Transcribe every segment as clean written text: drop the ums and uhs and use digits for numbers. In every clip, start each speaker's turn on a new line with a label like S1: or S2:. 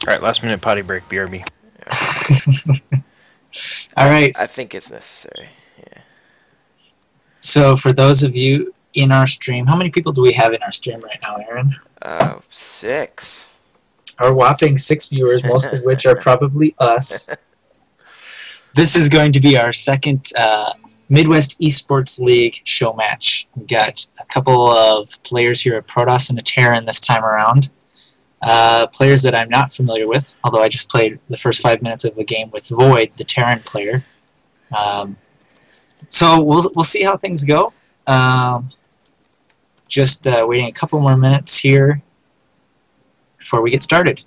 S1: All right, last minute potty break, BRB.
S2: All right.
S3: I think it's necessary. Yeah.
S2: So for those of you in our stream, how many people do we have in our stream right now, Aaron?
S3: 6.
S2: Our whopping 6 viewers, most of which are probably us. This is going to be our second Midwest Esports League show match. We've got a couple of players here, a Protoss and a Terran this time around. Players that I'm not familiar with, although I just played the first 5 minutes of a game with Void, the Terran player. So we'll see how things go. Just waiting a couple more minutes here before we get started.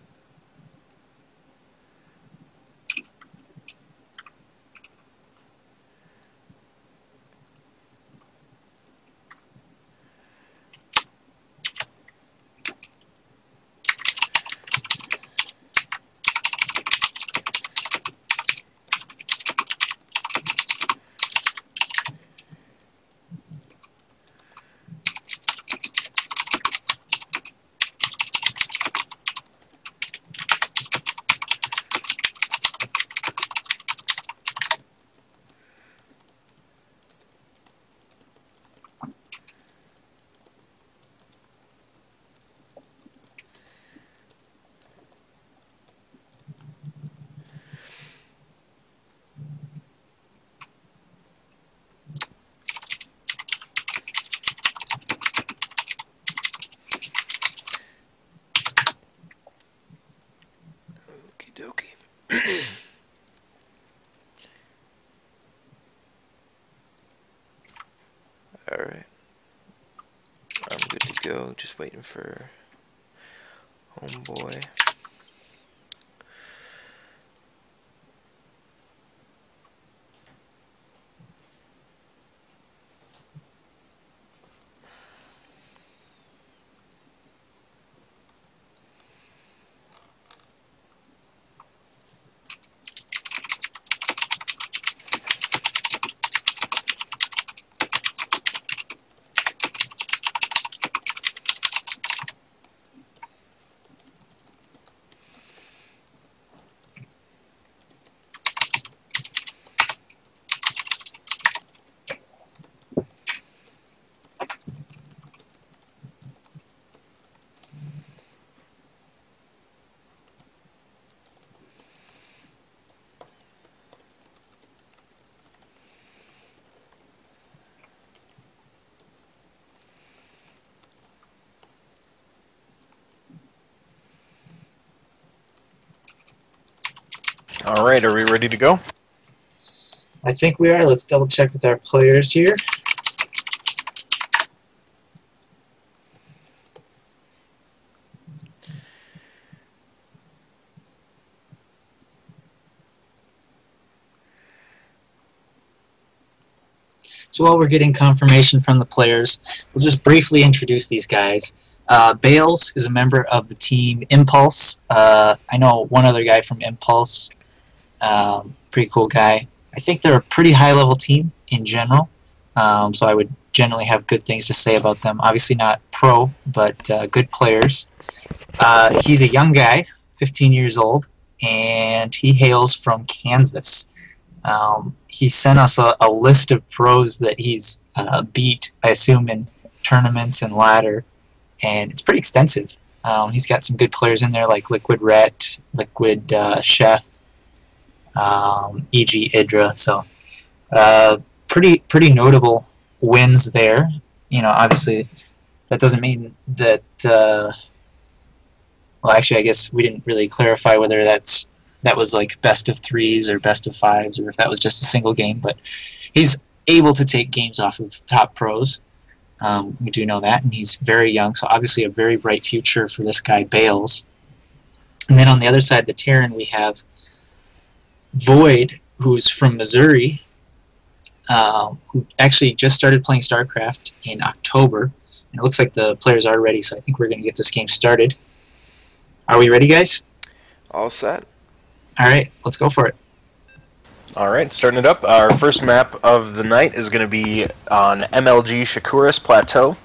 S3: Okie dokie. Alright. I'm good to go. Just waiting for homeboy.
S1: All right, are we ready to go?
S2: I think we are. Let's double check with our players here. So while we're getting confirmation from the players, we'll just briefly introduce these guys. Bales is a member of the team Impulse. I know one other guy from Impulse. Pretty cool guy. I think they're a pretty high-level team in general, so I would generally have good things to say about them. Obviously not pro, but good players. He's a young guy, 15 years old, and he hails from Kansas. He sent us a list of pros that he's beat, I assume, in tournaments and ladder, and it's pretty extensive. He's got some good players in there like Liquid Rhett, Liquid Chef, e.g. Idra, so pretty notable wins there. You know, obviously that doesn't mean that well, actually I guess we didn't really clarify whether that was like best of 3s or best of 5s or if that was just a single game, but he's able to take games off of top pros. We do know that, and he's very young, so obviously a very bright future for this guy Bales. And then on the other side, the Terran, we have Void, who's from Missouri, who actually just started playing Starcraft in October. And it looks like the players are ready, so I think we're going to get this game started. Are we ready, guys?
S3: All set.
S2: All right, let's go for it.
S1: All right, starting it up. Our first map of the night is going to be on MLG Shakuris Plateau.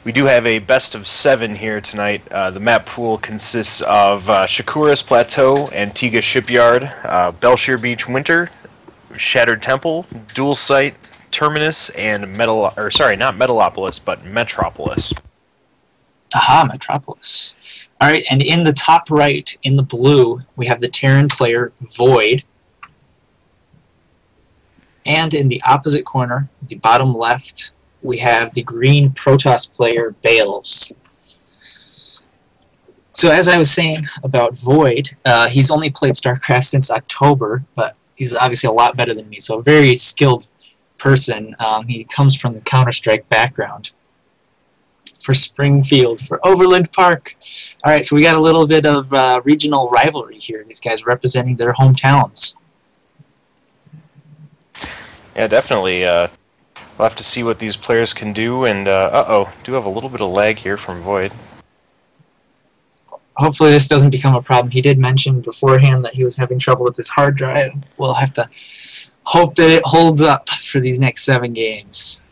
S1: We do have a best of 7 here tonight. The map pool consists of Shakuras Plateau, Antigua Shipyard, Belshire Beach Winter, Shattered Temple, Dual Site, Terminus, and not Metalopolis, but Metropolis.
S2: Aha, Metropolis. All right, and in the top right, in the blue, we have the Terran player Void. And in the opposite corner, the bottom left, we have the green Protoss player Bales. So as I was saying about Void, he's only played StarCraft since October, but he's obviously a lot better than me, so a very skilled person. He comes from the Counter-Strike background. For Springfield, for Overland Park. All right, so we got a little bit of regional rivalry here. These guys representing their hometowns.
S1: Yeah, definitely. We'll have to see what these players can do, and do have a little bit of lag here from Void.
S2: Hopefully this doesn't become a problem. He did mention beforehand that he was having trouble with his hard drive. We'll have to hope that it holds up for these next 7 games.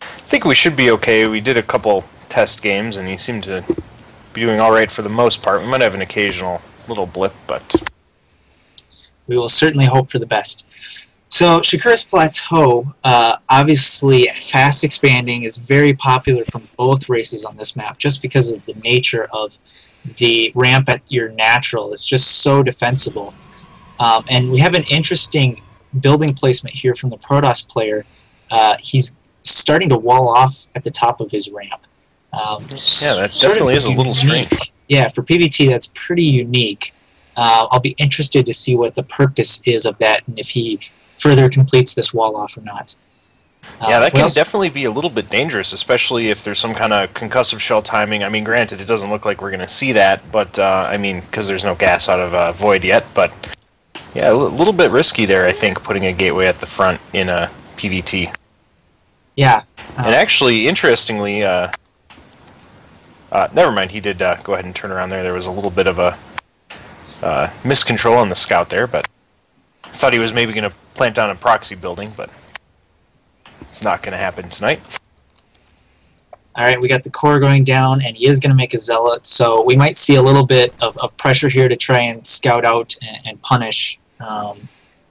S1: I think we should be okay. We did a couple test games, and he seemed to be doing all right for the most part. We might have an occasional little blip, but
S2: we will certainly hope for the best. So Shakuras Plateau, obviously fast expanding, is very popular from both races on this map, just because of the nature of the ramp at your natural. It's just so defensible. And we have an interesting building placement here from the Protoss player. He's starting to wall off at the top of his ramp.
S1: Yeah, that definitely is a little strange.
S2: Yeah, for PvT, that's pretty unique. I'll be interested to see what the purpose is of that, and if he further completes this wall off or not.
S1: Yeah, that can definitely be a little bit dangerous, especially if there's some kind of concussive shell timing. I mean, granted, it doesn't look like we're going to see that, but, I mean, because there's no gas out of Void yet, but, yeah, a little bit risky there, I think, putting a gateway at the front in a PvT.
S2: Yeah.
S1: And actually, interestingly, never mind, he did go ahead and turn around there. There was a little bit of a miscontrol on the scout there, but I thought he was maybe going to plant down a proxy building, but it's not going to happen tonight.
S2: Alright, we got the core going down, and he is going to make a zealot, so we might see a little bit of pressure here to try and scout out and punish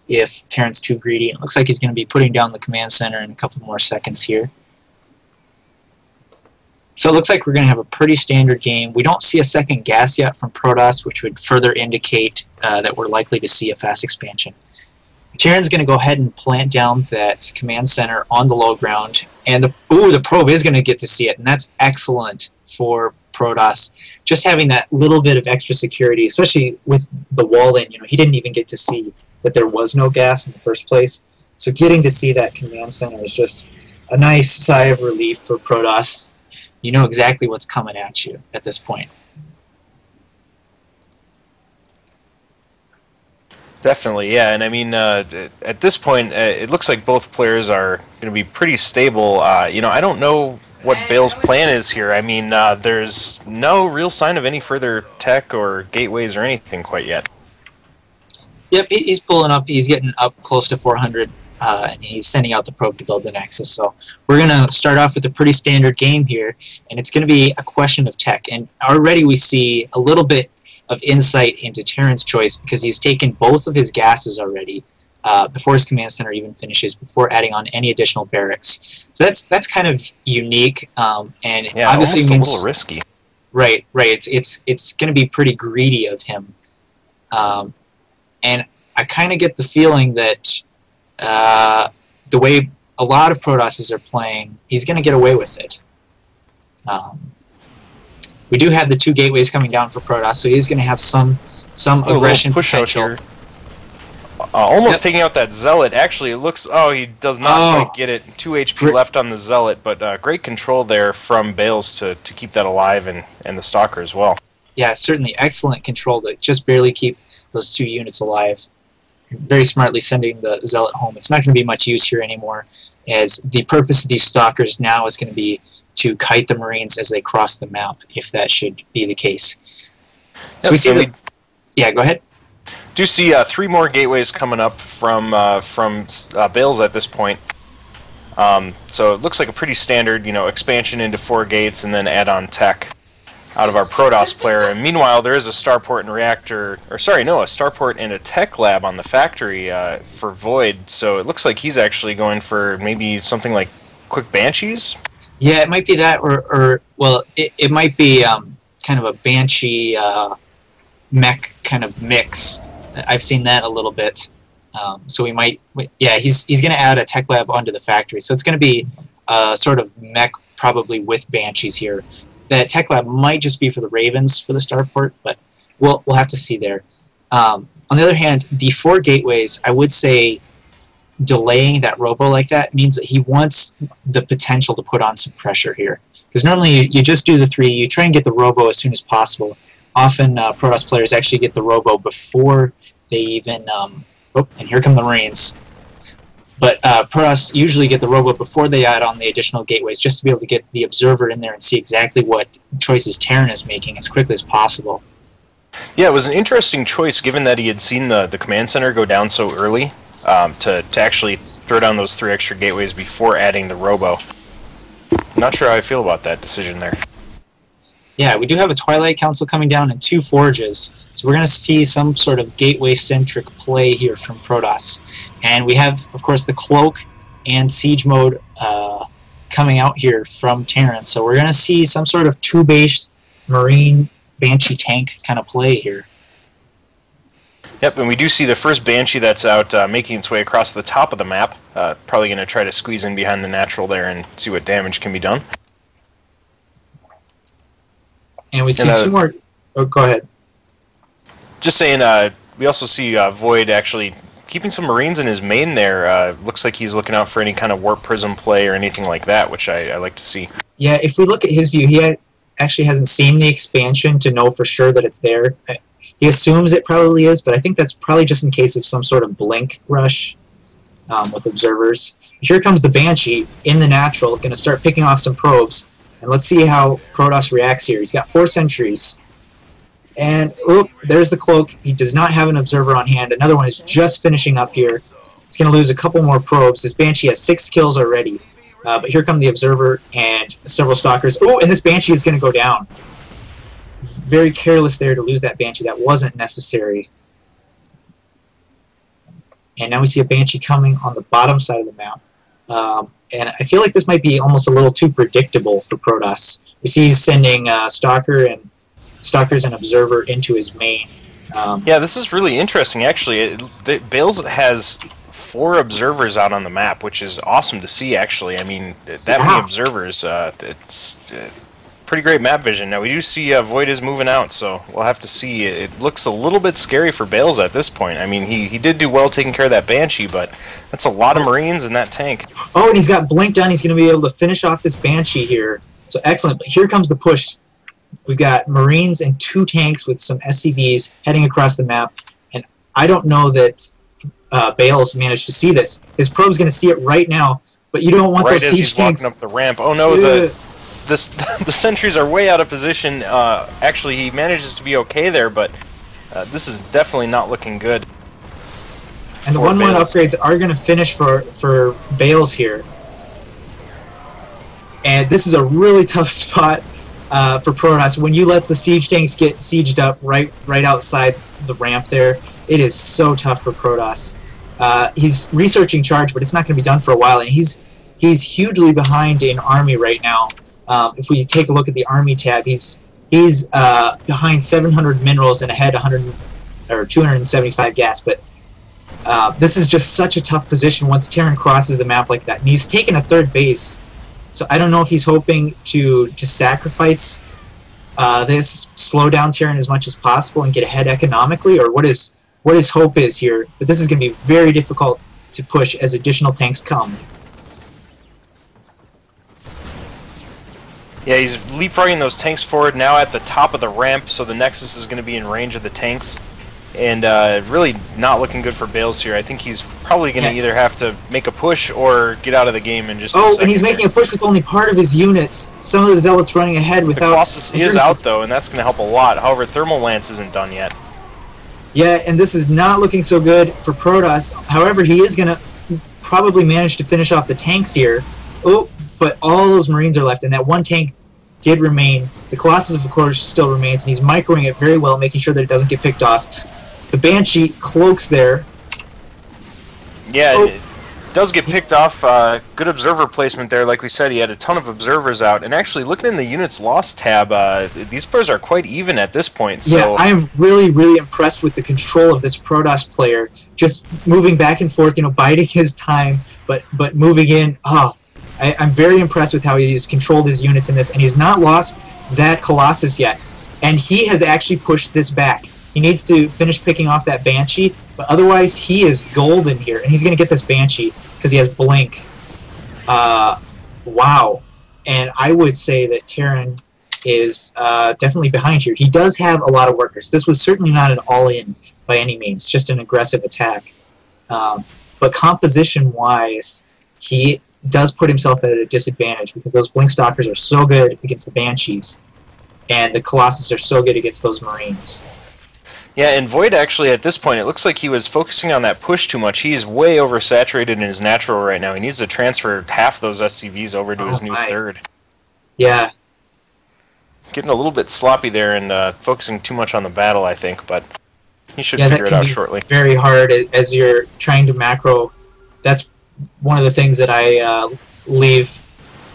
S2: if Terran's too greedy. It looks like he's going to be putting down the command center in a couple more seconds here. So it looks like we're going to have a pretty standard game. We don't see a second gas yet from Protoss, which would further indicate that we're likely to see a fast expansion. Terran's going to go ahead and plant down that command center on the low ground, and the probe is going to get to see it, and that's excellent for Protoss. Just having that little bit of extra security, especially with the wall in, he didn't even get to see that there was no gas in the first place. So getting to see that command center is just a nice sigh of relief for Protoss. You know exactly what's coming at you at this point.
S1: Definitely, yeah, and I mean, at this point, it looks like both players are going to be pretty stable. I don't know what Bale's plan is here. I mean, there's no real sign of any further tech or gateways or anything quite yet.
S2: Yep, he's pulling up. He's getting up close to 400, and he's sending out the probe to build the Nexus. So we're going to start off with a pretty standard game here, and it's going to be a question of tech. And already we see a little bit of insight into Terran's choice, because he's taken both of his gases already before his command center even finishes, before adding on any additional barracks. So that's kind of unique, and
S1: yeah,
S2: obviously
S1: almost
S2: means
S1: a little risky.
S2: Right. It's going to be pretty greedy of him, and I kind of get the feeling that the way a lot of Protosses are playing, he's going to get away with it. We do have the 2 gateways coming down for Protoss, so he's going to have some aggression potential.
S1: Almost taking out that Zealot. Actually, it looks... Oh, he does not quite get it. 2 HP left on the Zealot, but great control there from Bales to keep that alive, and the Stalker as well.
S2: Yeah, certainly excellent control to just barely keep those 2 units alive. Very smartly sending the Zealot home. It's not going to be much use here anymore, as the purpose of these Stalkers now is going to be to kite the Marines as they cross the map, if that should be the case. So we see yeah, go ahead.
S1: Do see 3 more gateways coming up from Bales at this point. So it looks like a pretty standard, expansion into 4 gates and then add on tech out of our Protoss player. And meanwhile, there is a starport and reactor, a starport and a tech lab on the factory for Void. So it looks like he's actually going for maybe something like quick Banshees.
S2: Yeah, it might be that, or well, it might be kind of a Banshee mech kind of mix. I've seen that a little bit. So we might, yeah, he's going to add a tech lab onto the factory. So it's going to be sort of mech probably with Banshees here. That tech lab might just be for the Ravens for the starport, but we'll have to see there. On the other hand, the 4 gateways, I would say delaying that robo like that means that he wants the potential to put on some pressure here. Because normally you just do the 3, you try and get the robo as soon as possible. Often Protoss players actually get the robo before they even... oh, and here come the Marines. But Protoss usually get the robo before they add on the additional gateways, just to be able to get the observer in there and see exactly what choices Terran is making as quickly as possible.
S1: Yeah, it was an interesting choice, given that he had seen the command center go down so early, to actually throw down those 3 extra gateways before adding the robo. Not sure how I feel about that decision there.
S2: Yeah, we do have a Twilight Council coming down and 2 forges, so we're going to see some sort of gateway-centric play here from Protoss. And we have, of course, the Cloak and Siege mode coming out here from Terran, so we're going to see some sort of 2-base Marine Banshee tank kind of play here.
S1: Yep, and we do see the first Banshee that's out making its way across the top of the map. Probably going to try to squeeze in behind the natural there and see what damage can be done.
S2: And we see 2 more... Oh, go ahead.
S1: Just saying, we also see Void actually keeping some Marines in his main there. Looks like he's looking out for any kind of Warp Prism play or anything like that, which I like to see.
S2: Yeah, if we look at his view, he actually hasn't seen the expansion to know for sure that it's there. He assumes it probably is, but I think that's probably just in case of some sort of blink rush with observers. Here comes the Banshee in the natural, going to start picking off some probes. And let's see how Protoss reacts here. He's got 4 sentries. And, oop, there's the Cloak. He does not have an observer on hand. Another one is just finishing up here. He's going to lose a couple more probes. This Banshee has 6 kills already. But here come the observer and several stalkers. Oh, and this Banshee is going to go down. Very careless there to lose that Banshee. That wasn't necessary. And now we see a Banshee coming on the bottom side of the map. And I feel like this might be almost a little too predictable for Protoss. We see he's sending Stalkers and Observer into his main.
S1: Yeah, this is really interesting, actually. Bales has 4 observers out on the map, which is awesome to see, actually. I mean, that many observers, it's pretty great map vision. Now, we do see Void is moving out, so we'll have to see. It looks a little bit scary for Bales at this point. I mean, he did do well taking care of that Banshee, but that's a lot of Marines in that tank.
S2: Oh, and he's got blinked on. He's going to be able to finish off this Banshee here. So excellent. But here comes the push. We've got Marines and 2 tanks with some SCVs heading across the map. And I don't know that Bales managed to see this. His probe's going to see it right now, but you don't want those siege tanks.
S1: Walking up the ramp. Oh no, the sentries are way out of position. Actually, he manages to be okay there, but this is definitely not looking good.
S2: And the 1-1 upgrades are going to finish for Bales here. And this is a really tough spot for Protoss. When you let the siege tanks get sieged up right outside the ramp there, it is so tough for Protoss. He's researching charge, but it's not going to be done for a while, and he's hugely behind in Army right now. If we take a look at the Army tab, he's behind 700 minerals and ahead 275 gas. But this is just such a tough position once Terran crosses the map like that, and he's taken a 3rd base. So I don't know if he's hoping to just sacrifice this, slow down Terran as much as possible, and get ahead economically, or what his hope is here. But this is going to be very difficult to push as additional tanks come.
S1: Yeah, he's leapfrogging those tanks forward now at the top of the ramp, so the Nexus is going to be in range of the tanks. And really not looking good for Bales here. I think he's probably going to either have to make a push or get out of the game in just a second.
S2: And he's making a push with only part of his units. Some of the Zealots running ahead without...
S1: The Colossus is out, though, and that's going to help a lot. However, Thermal Lance isn't done yet.
S2: Yeah, and this is not looking so good for Protoss. However, he is going to probably manage to finish off the tanks here. Oh, but all those Marines are left, and that one tank did remain. The Colossus, of course, still remains, and he's microing it very well, making sure that it doesn't get picked off. The Banshee cloaks there.
S1: Yeah, it does get picked off. Good observer placement there. Like we said, he had a ton of observers out. And actually, looking in the units lost tab, these players are quite even at this point. So.
S2: Yeah, I am really, really impressed with the control of this Protoss player. Just moving back and forth, biding his time, but moving in. I'm very impressed with how he's controlled his units in this, and he's not lost that Colossus yet. And he has actually pushed this back. He needs to finish picking off that Banshee, but otherwise he is golden here, and he's going to get this Banshee because he has Blink. Wow. And I would say that Terran is definitely behind here. He does have a lot of workers. This was certainly not an all-in by any means, just an aggressive attack. But composition-wise, he does put himself at a disadvantage because those Blink Stalkers are so good against the Banshees, and the Colossus are so good against those Marines.
S1: Yeah, and Void actually, at this point, it looks like he was focusing on that push too much. He's way oversaturated in his natural right now. He needs to transfer half those SCVs over to his new third.
S2: Yeah.
S1: Getting a little bit sloppy there and focusing too much on the battle, I think, but he should figure it out shortly.
S2: Very hard as you're trying to macro. That's one of the things that I leave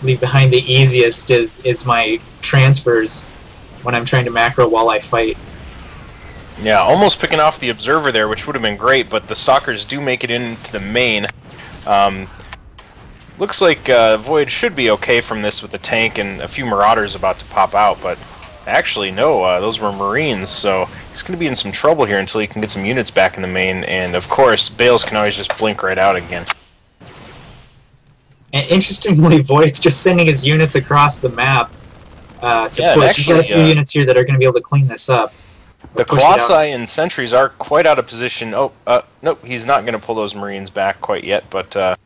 S2: behind the easiest is my transfers when I'm trying to macro while I fight.
S1: Yeah, almost picking off the observer there, which would have been great, but the stalkers do make it into the main. Looks like Void should be okay from this with the tank and a few marauders about to pop out, but actually no, those were Marines, so he's going to be in some trouble here until he can get some units back in the main, and of course, Bales can always just blink right out again.
S2: And interestingly, Void's just sending his units across the map to push.
S1: Actually,
S2: he's got a few units here that are going to be able to clean this up.
S1: The Colossi and Sentries are quite out of position. Oh, nope, he's not going to pull those Marines back quite yet, but,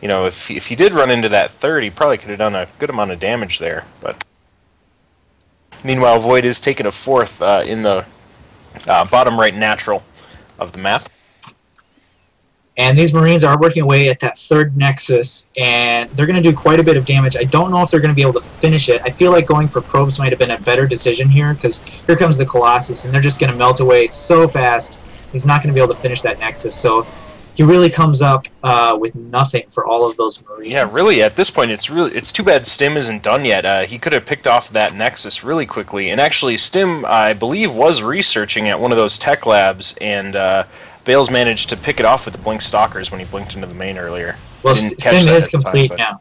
S1: if he did run into that third, he probably could have done a good amount of damage there, but... Meanwhile, Void is taking a fourth in the bottom right natural of the map.
S2: And these Marines are working away at that third Nexus, and they're going to do quite a bit of damage. I don't know if they're going to be able to finish it. I feel like going for probes might have been a better decision here, because here comes the Colossus, and they're just going to melt away so fast. He's not going to be able to finish that Nexus, so he really comes up with nothing for all of those Marines.
S1: Yeah, really, at this point, it's too bad Stim isn't done yet. He could have picked off that Nexus really quickly, and actually, Stim, I believe, was researching at one of those tech labs, and... Bales managed to pick it off with the Blink Stalkers when he blinked into the main earlier.
S2: Well, Stim is complete now.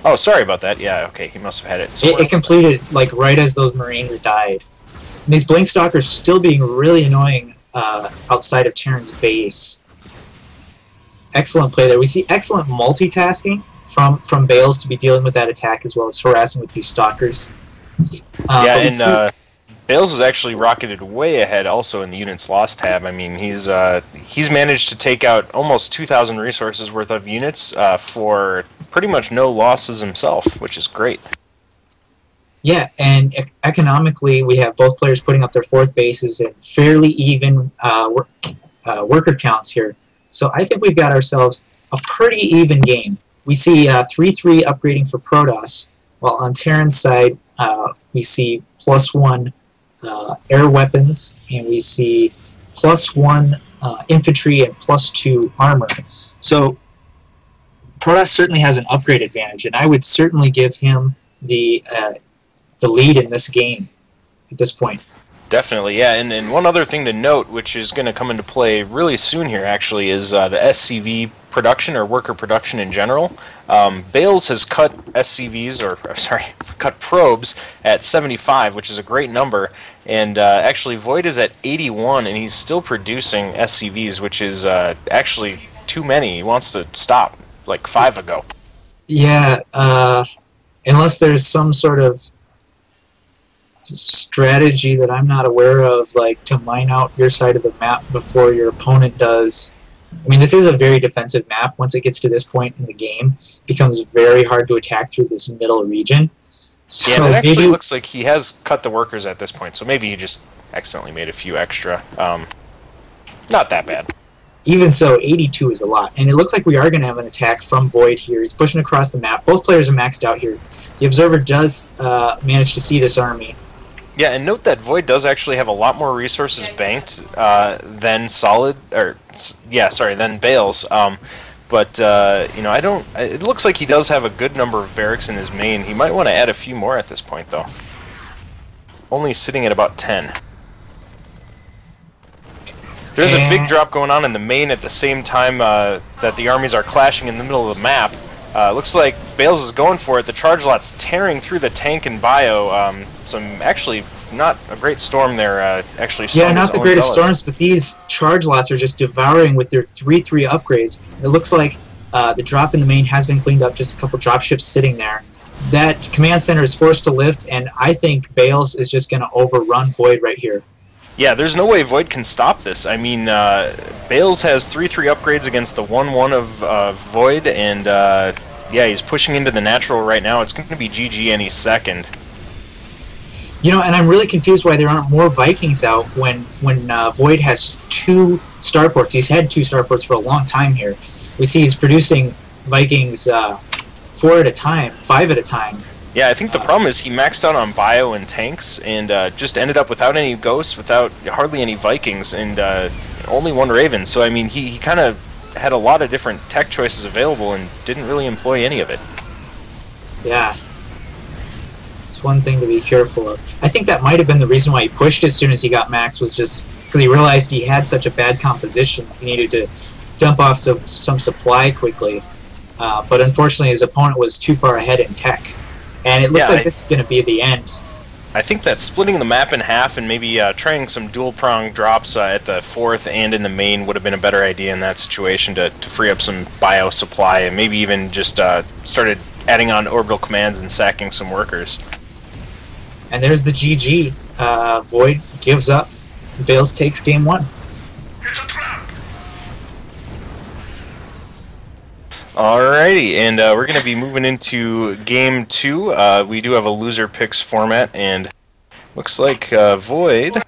S1: Oh, sorry about that. Yeah, okay, he must have had it.
S2: It completed, like, right as those Marines died. And these Blink Stalkers still being really annoying outside of Terran's base. Excellent play there. We see excellent multitasking from Bales to be dealing with that attack as well as harassing with these Stalkers.
S1: Yeah, and Bales has actually rocketed way ahead also in the units lost tab. I mean, he's managed to take out almost 2,000 resources worth of units for pretty much no losses himself, which is great.
S2: Yeah, and economically, we have both players putting up their fourth bases and fairly even worker counts here. So I think we've got ourselves a pretty even game. We see 3-3 upgrading for Protoss, while on Terran's side, we see +1 air weapons, and we see +1 infantry and +2 armor. So Protoss certainly has an upgrade advantage, and I would certainly give him the lead in this game at this point.
S1: Definitely, yeah. And one other thing to note, which is going to come into play really soon here, actually, is the SCV production, or worker production in general. Bales has cut SCVs, cut probes at 75, which is a great number, and actually Void is at 81, and he's still producing SCVs, which is actually too many. He wants to stop, like 5 ago.
S2: Yeah, unless there's some sort of strategy that I'm not aware of, like to mine out your side of the map before your opponent does. I mean, this is a very defensive map. Once it gets to this point in the game, it becomes very hard to attack through this middle region. So
S1: yeah, it actually looks like he has cut the workers at this point, so maybe he just accidentally made a few extra. Not that bad.
S2: Even so, 82 is a lot. And it looks like we are going to have an attack from Void here. He's pushing across the map. Both players are maxed out here. The Observer does manage to see this army.
S1: Yeah, and note that Void does actually have a lot more resources banked than than Bales. But you know, it looks like he does have a good number of barracks in his main. He might want to add a few more at this point, though. Only sitting at about 10. There's a big drop going on in the main at the same time that the armies are clashing in the middle of the map. Looks like Bales is going for it. The charge lot's tearing through the tank and bio. Actually not a great storm there.
S2: Yeah, not the greatest storms, but these charge lots are just devouring with their 3/3 upgrades. It looks like the drop in the main has been cleaned up. Just a couple drop ships sitting there. That command center is forced to lift, and I think Bales is just going to overrun Void right here.
S1: Yeah, there's no way Void can stop this. I mean, Bales has 3/3 upgrades against the 1/1 of Void, and yeah, he's pushing into the natural right now. It's going to be GG any second.
S2: You know, and I'm really confused why there aren't more Vikings out when Void has 2 starports. He's had 2 starports for a long time here. We see he's producing Vikings 4 at a time, 5 at a time.
S1: Yeah, I think the problem is he maxed out on bio and tanks, and just ended up without any ghosts, without hardly any Vikings, and only 1 Raven. So I mean, he kind of had a lot of different tech choices available and didn't really employ any of it.
S2: Yeah, it's one thing to be careful of. I think that might have been the reason why he pushed as soon as he got max, was just because he realized he had such a bad composition. He needed to dump off some supply quickly, but unfortunately his opponent was too far ahead in tech. And it looks like this is going to be the end.
S1: I think that splitting the map in half and maybe trying some dual-prong drops at the 4th and in the main would have been a better idea in that situation to free up some bio supply, and maybe even just started adding on orbital commands and sacking some workers.
S2: And there's the GG. Void gives up. Bales takes game 1.
S1: Alrighty, and we're going to be moving into game 2. We do have a loser picks format, and looks like Void.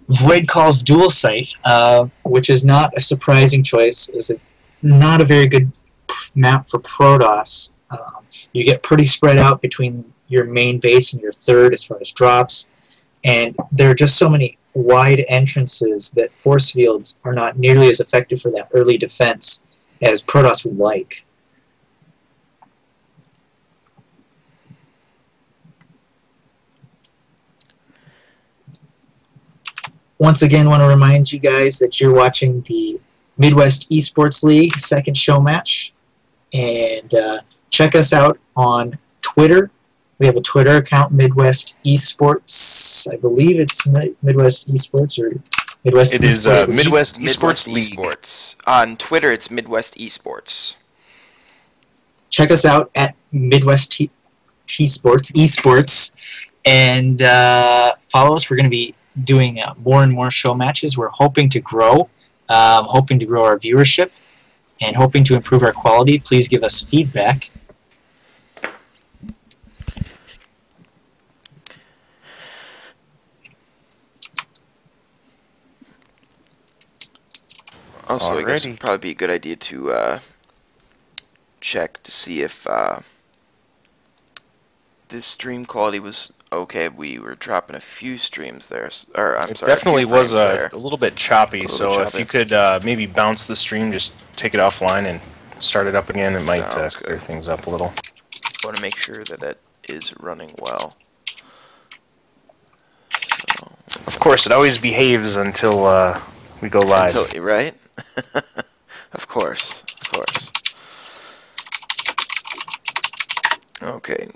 S2: Void calls dual site, which is not a surprising choice, as it's not a very good map for Protoss. You get pretty spread out between your main base and your 3rd as far as drops, and there are just so many wide entrances that force fields are not nearly as effective for that early defense as Protoss would like. Once again, want to remind you guys that you're watching the Midwest Esports League 2nd show match, and check us out on Twitter. We have a Twitter account, Midwest Esports. I believe it's Midwest Esports or Midwest Esports.
S1: It is Midwest Esports League.
S3: On Twitter, it's Midwest Esports.
S2: Check us out at Midwest Esports, and follow us. We're going to be doing more and more show matches. We're hoping to grow our viewership, and hoping to improve our quality. Please give us feedback.
S3: Also, I guess it would probably be a good idea to check to see if this stream quality was okay. We were dropping a few streams there.
S1: It definitely was a little bit choppy, so if you could maybe bounce the stream, just take it offline and start it up again, it might clear things up a little.
S3: I want to make sure that that is running well. So,
S1: of course, it always behaves until we go live.
S3: Right? Of course. Okay.